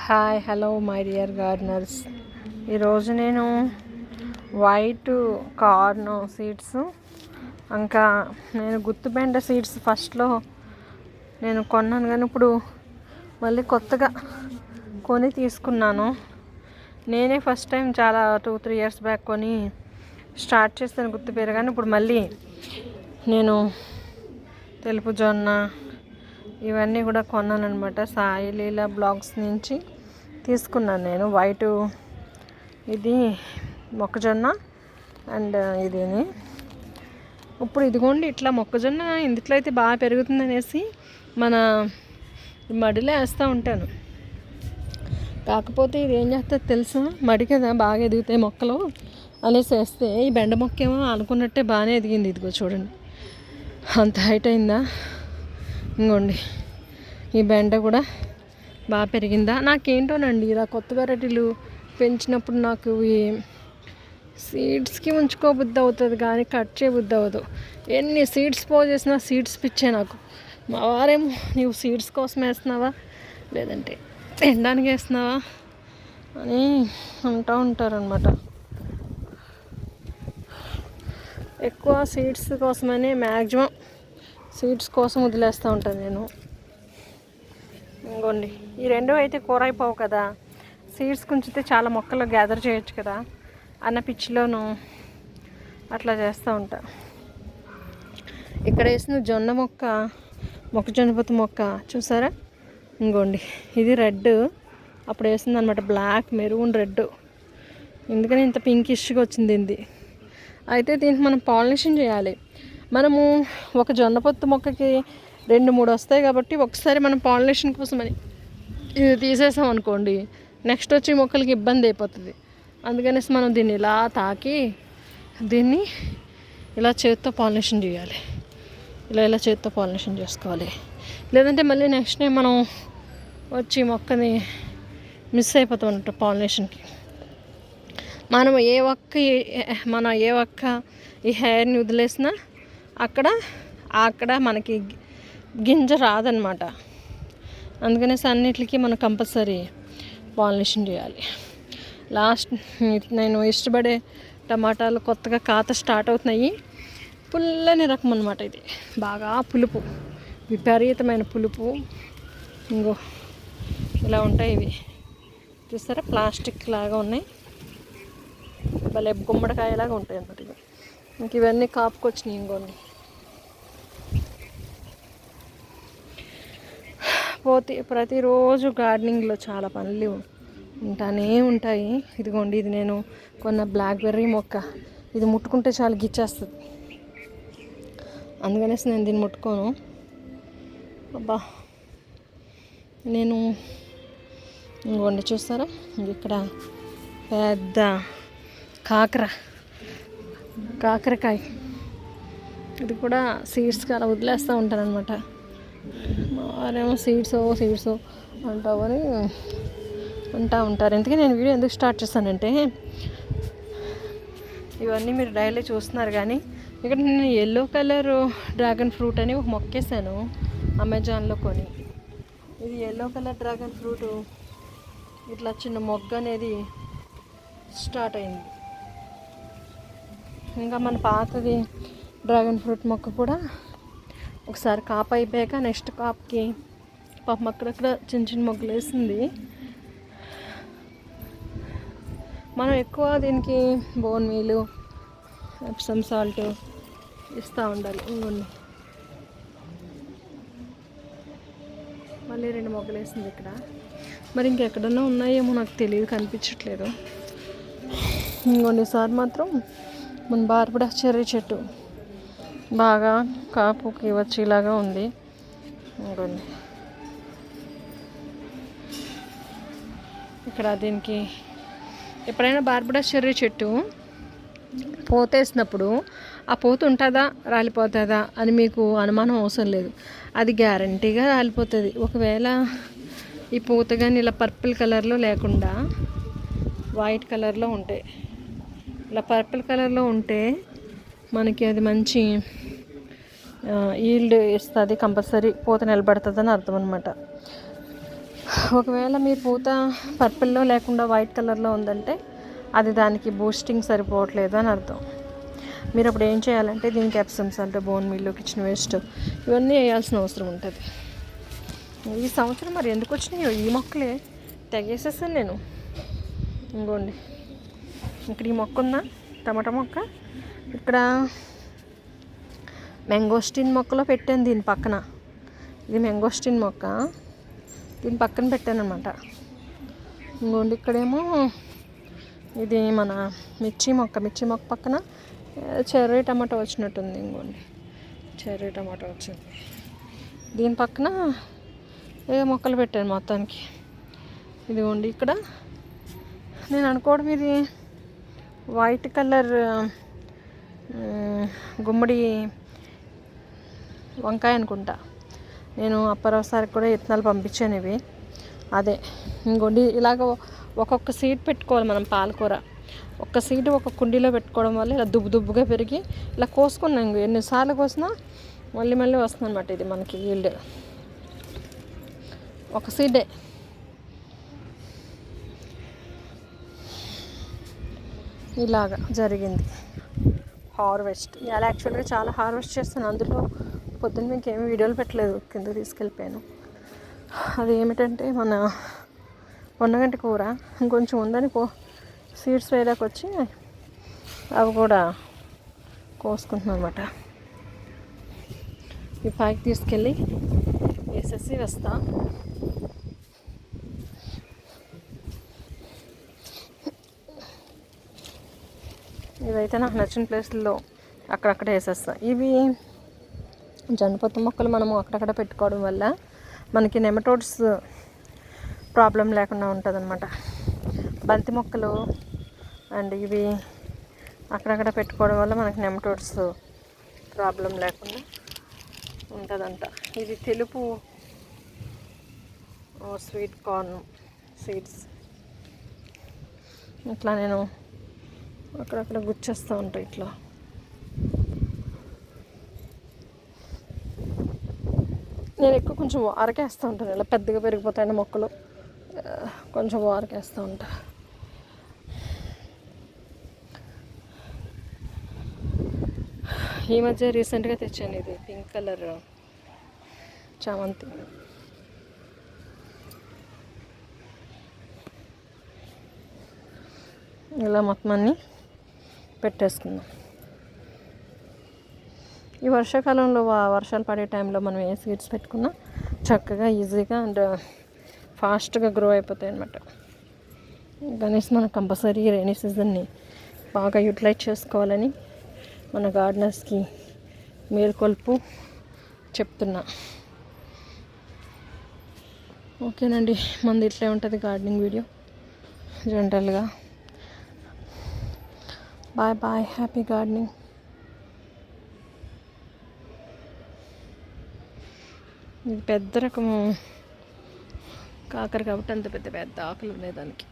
Hi hello my dear gardeners. ఈరోజు నేను white corn seeds ఇంకా నేను గుత్తిబెండ సీడ్స్ ఫస్ట్లో నేను కొన్నాను, కానీ ఇప్పుడు మళ్ళీ కొత్తగా కొని తీసుకున్నాను. నేనే ఫస్ట్ టైం చాలా 2-3 years బ్యాక్ కొని స్టార్ట్ చేస్తాను గుత్తిబీర, కానీ ఇప్పుడు మళ్ళీ నేను తెలుపు జొన్న ఇవన్నీ కూడా కొన్నాను అనమాట. సాయి లీలా బ్లాగ్స్ నుంచి తీసుకున్నాను నేను. వైట్ ఇది మొక్కజొన్న అండ్ ఇదిని ఇప్పుడు ఇదిగోండి ఇట్లా మొక్కజొన్న ఇందులో అయితే బాగా పెరుగుతుంది అనేసి మన మడిలో వేస్తూ ఉంటాను. కాకపోతే ఇది ఏం చేస్తుంది తెలుసా, మడి కదా బాగా ఎదుగుతాయి మొక్కలు అనేసి వేస్తే ఈ బెండ మొక్క ఏమో అనుకున్నట్టే బాగానే ఎదిగింది. ఇదిగో చూడండి అంత హైట్ అయిందా. ఇంకోండి ఈ బెండ కూడా బాగా పెరిగిందా. నాకేంటోనండి ఇలా కొత్త వెరైటీలు పెంచినప్పుడు నాకు ఈ సీడ్స్కి ఉంచుకోబుద్ధి అవుతుంది, కానీ కట్ చేయబుద్ధి అవ్వదు. ఎన్ని సీడ్స్ చేసినా సీడ్స్ పిచ్చే నాకు. మా వారేమో నీవు సీడ్స్ కోసం వేస్తున్నావా లేదంటే తినడానికి వేస్తున్నావా అని అంటూ ఉంటారనమాట. ఎక్కువ సీడ్స్ కోసమని మ్యాక్సిమం సీడ్స్ కోసం వదిలేస్తూ ఉంటాను నేను. ఇంకోండి ఈ రెండు అయితే కూర అయిపోవు కదా, సీడ్స్ కుంచితే చాలా మొక్కలు గ్యాదర్ చేయొచ్చు కదా అన్న పిచ్చిలోను అట్లా చేస్తూ ఉంటా. ఇక్కడ వేసిన జొన్న మొక్కజొన్న పొత్తు మొక్క చూసారా. ఇంకోండి ఇది రెడ్, అప్పుడు వేసింది అనమాట బ్లాక్ మెరూన్ రెడ్, ఎందుకని ఇంత పింకిష్గా వచ్చింది ఇది. అయితే దీనికి మనం పాలినేషన్ చేయాలి. మనము ఒక జొన్న పొత్తు మొక్కకి 2-3 వస్తాయి కాబట్టి ఒకసారి మనం పాలినేషన్ కోసం అని ఇది తీసేసాం అనుకోండి, నెక్స్ట్ వచ్చి మొక్కలకి ఇబ్బంది అయిపోతుంది. అందుకనేసి మనం దీన్ని ఇలా తాకి దీన్ని ఇలా చేతితో పాలినేషన్ చేయాలి. ఇలా చేతితో పాలినేషన్ చేసుకోవాలి. లేదంటే మళ్ళీ నెక్స్ట్ టైం మనం వచ్చి మొక్కని మిస్ అయిపోతాం అన్నట్టు పాలినేషన్కి. మనం ఏ ఒక్క ఈ హెయిర్ని వదిలేసినా అక్కడ మనకి గింజ రాదనమాట. అందుకనేసి అన్నిటికీ మనం కంపల్సరీ పాలినేషన్ చేయాలి. లాస్ట్ నేను ఇష్టపడే టమాటాలు కొత్తగా కాత స్టార్ట్ అవుతున్నాయి. పుల్లని రకం అనమాట. ఇది బాగా పులుపు, విపరీతమైన పులుపు. ఇంకో ఇలా ఉంటాయి ఇవి చూస్తారా, ప్లాస్టిక్ లాగా ఉన్నాయి, భలే గుమ్మడికాయలాగా ఉంటాయి అన్నమాట ఇవి. ఇంక ఇవన్నీ కాపుకొచ్చినాయి. ఇంకోండి ప్రతిరోజు గార్డెనింగ్లో చాలా పనులు ఉంటానే ఉంటాయి. ఇదిగోండి ఇది నేను కొన్న బ్లాక్బెర్రీ మొక్క, ఇది ముట్టుకుంటే చాలా గిచ్చేస్తుంది, అందుకనేసి నేను దీన్ని ముట్టుకోను. అబ్బా నేను ఇంకోండి చూస్తారా, ఇక్కడ పెద్ద కాకరకాయ, ఇది కూడా సీడ్స్కి అలా వదిలేస్తూ ఉంటాను అనమాట. వారేమో సీడ్స్ అంటావని అంటూ ఉంటారు. ఎందుకంటే నేను వీడియో ఎందుకు స్టార్ట్ చేస్తానంటే, ఇవన్నీ మీరు డైలీ చూస్తున్నారు, కానీ ఇక్కడ నేను ఎల్లో కలర్ డ్రాగన్ ఫ్రూట్ అని ఒక మొక్కేసాను అమెజాన్లో కొని. ఇది ఎల్లో కలర్ డ్రాగన్ ఫ్రూట్ ఇట్లా చిన్న మొగ్గ అనేది స్టార్ట్ అయింది. ఇంకా మన పాతది డ్రాగన్ ఫ్రూట్ మొక్క కూడా ఒకసారి కాపు అయిపోయాక నెక్స్ట్ కాపుకి పాపం అక్కడక్కడ చిన్న మొగ్గలు వేసింది. మనం ఎక్కువ దీనికి బోన్ మీలు, ఎప్సమ్ సాల్ట్ ఇస్తూ ఉండాలి. ఇంకొన్ని మళ్ళీ 2 మొగ్గలు వేసింది ఇక్కడ. మరి ఇంకెక్కడన్నా ఉన్నాయేమో నాకు తెలియదు, కనిపించట్లేదు. ఇంకొన్నిసారి మాత్రం మన బార్బడా చెర్రీ చెట్టు బాగా కాపుకి వచ్చేలాగా ఉంది. ఇంకొన్ని ఇక్కడ దీనికి ఎప్పుడైనా బార్బడా చెర్రీ చెట్టు పోతేసినప్పుడు ఆ పోత ఉంటుందా రాలిపోతుందా అని మీకు అనుమానం అవసరం లేదు, అది గ్యారంటీగా రాలిపోతుంది. ఒకవేళ ఈ పూత కానీ ఇలా పర్పుల్ కలర్లో లేకుండా వైట్ కలర్లో ఉంటాయి, ఇలా పర్పుల్ కలర్లో ఉంటే మనకి అది మంచి ఈల్డ్ ఇస్తుంది, కంపల్సరీ పూత నిలబడుతుంది అని అర్థం అనమాట. ఒకవేళ మీరు పూత పర్పుల్లో లేకుండా వైట్ కలర్లో ఉందంటే అది దానికి బూస్టింగ్ సరిపోవట్లేదు అని అర్థం. మీరు అప్పుడు ఏం చేయాలంటే దీనికి Epsom salt, bone meal, kitchen waste ఇవన్నీ వేయాల్సిన అవసరం ఉంటుంది. ఈ సంవత్సరం మరి ఎందుకు వచ్చినాయో ఈ మొక్కలే తెగేసేసాను నేను. ఇంకోండి ఇక్కడ ఈ మొక్క ఉందా, టమాటా మొక్క. ఇక్కడ మ్యాంగోస్టిన్ మొక్కలో పెట్టాను దీని పక్కన. ఇది మ్యాంగోస్టిన్ మొక్క, దీని పక్కన పెట్టాను అనమాట. ఇంకోండి ఇక్కడేమో ఇది మన మిర్చి మొక్క పక్కన చెర్రీ టమాటో వచ్చినట్టుంది. ఇంకోండి చెర్రీ టమాటో వచ్చింది. దీని పక్కన ఏ మొక్కలు పెట్టాను మొత్తానికి. ఇదిగోండి ఇక్కడ నేను అనుకోవడం ఇది వైట్ కలర్ గుమ్మడి వంకాయ అనుకుంటా. నేను అప్పరోసారికి కూడా విత్తనాలు పంపించాను ఇవి. అదే ఇంకోండి ఇలాగ ఒక్కొక్క సీడ్ పెట్టుకోవాలి మనం. పాలకూర ఒక్క సీడ్ ఒక కుండీలో పెట్టుకోవడం వల్ల ఇలా దుబ్బుగా పెరిగి ఇలా కోసుకున్నాం. ఎన్నిసార్లు కోసినా మళ్ళీ వస్తుంది అనమాట ఇది మనకి ఈల్డ్. ఒక సీడే ఇలాగా జరిగింది హార్వెస్ట్. ఇలా యాక్చువల్గా చాలా హార్వెస్ట్ చేస్తాను. అందులో పొద్దున్న మీకు ఏమి వీడియోలు పెట్టలేదు, కింద తీసుకెళ్ళిపోయాను. అది ఏమిటంటే మన పొన్నగంటి కూర ఇంకొంచెం ఉందని సీడ్స్ వేయడానికి వచ్చి అవి కూడా కోసుకుంటున్నాను అనమాట. ఈ పైకి తీసుకెళ్ళి వేసేసి వేస్తా. ఇవైతే నాకు నచ్చిన ప్లేస్లో అక్కడక్కడ వేసేస్తా. ఇవి జనపత్తి మొక్కలు మనము అక్కడక్కడ పెట్టుకోవడం వల్ల మనకి నెమటోడ్స్ ప్రాబ్లం లేకుండా ఉంటుంది అనమాట. బంతి మొక్కలు అండ్ ఇవి అక్కడక్కడ పెట్టుకోవడం వల్ల మనకి నెమటోడ్స్ ప్రాబ్లం లేకుండా ఉంటుందంట. ఇది తెలుపు స్వీట్ కార్న్ సీడ్స్. ఇట్లా నేను అక్కడక్కడ గుచ్చేస్తూ ఉంటాయి. ఇట్లా నేను ఎక్కువ కొంచెం వారకేస్తూ ఉంటాను. ఇలా పెద్దగా పెరిగిపోతాయని మొక్కలు కొంచెం వారకేస్తూ ఉంటా. ఈ మధ్య రీసెంట్గా తెచ్చాను ఇది పింక్ కలర్ చామంతి. ఇలా మొత్తం అన్నీ పెట్టేసుకుందాం. ఈ వర్షాకాలంలో వర్షాలు పడే టైంలో మనం ఏ సీడ్స్ పెట్టుకున్నా చక్కగా ఈజీగా అండ్ ఫాస్ట్గా గ్రో అయిపోతాయి అన్నమాట. కనీసం మనం కంపల్సరీ రైనీ సీజన్ని బాగా యూటిలైజ్ చేసుకోవాలని మన గార్డెనర్స్కి మేల్కొల్పు చెప్తున్నా. ఓకేనండి, మనది ఇట్లే ఉంటుంది గార్డెనింగ్ వీడియో జనరల్గా. Bye bye, happy gardening. ఇది పెద్ద రకము కాకర కాబట్టి అంత పెద్ద పెద్ద ఆకులు ఉన్నాయి దానికి.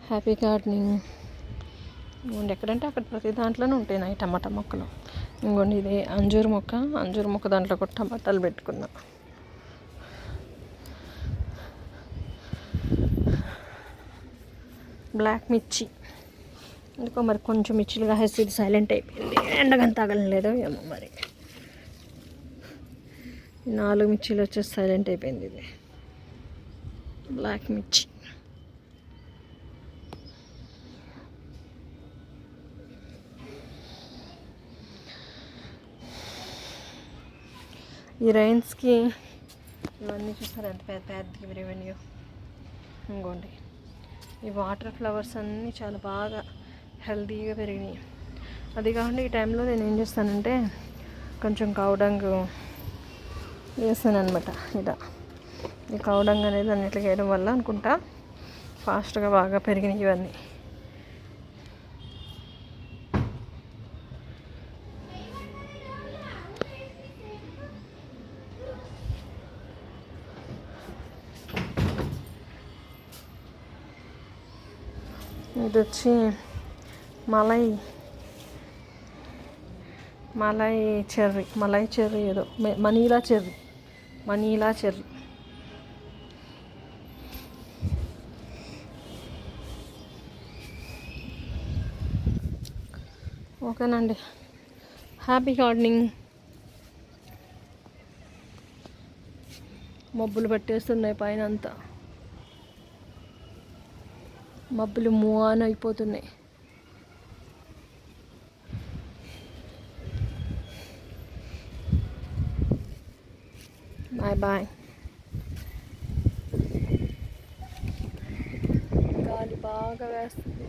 Happy gardening. ఇంకోండి ఎక్కడంటే అక్కడ ప్రతి దాంట్లోనే ఉంటాయి నా టమాటా మొక్కలు. ఇంకోండి ఇది అంజూరు మొక్క దాంట్లో కూడా టమాటాలు పెట్టుకున్నా. బ్లాక్ మిర్చి ఎందుకో మరి కొంచెం మిర్చిలుగా ఇది సైలెంట్ అయిపోయింది. ఎండగా తగలలేదో ఏమో మరి. 4 మిర్చీలు వచ్చేసి సైలెంట్ అయిపోయింది. ఇది బ్లాక్ మిర్చి. ఈ రైన్స్కి ఇవన్నీ చూస్తారు ఎంత పెద్ద రెవెన్యూ. ఇంకోండి ఈ వాటర్ ఫ్లవర్స్ అన్నీ చాలా బాగా హెల్తీగా పెరిగినాయి. అది కాకుండా ఈ టైంలో నేను ఏం చేస్తానంటే కొంచెం కౌడంగ్ వేస్తాను అనమాట. ఇలా ఈ కౌడంగ్ అనేది అన్నిట్లో వేయడం వల్ల అనుకుంటా ఫాస్ట్గా బాగా పెరిగినాయి ఇవన్నీ. ఇది వచ్చి మలై మలై చెర్రీ ఏదో మనీలా చెర్రీ. ఓకేనండి, హ్యాపీ గార్డెనింగ్. మబ్బులు పట్టేస్తున్నాయి పైన అంతా, మబ్బులు మూవ్ ఆన్ అయిపోతున్నాయి. బాయ్. గాలి బాగా వేస్తుంది.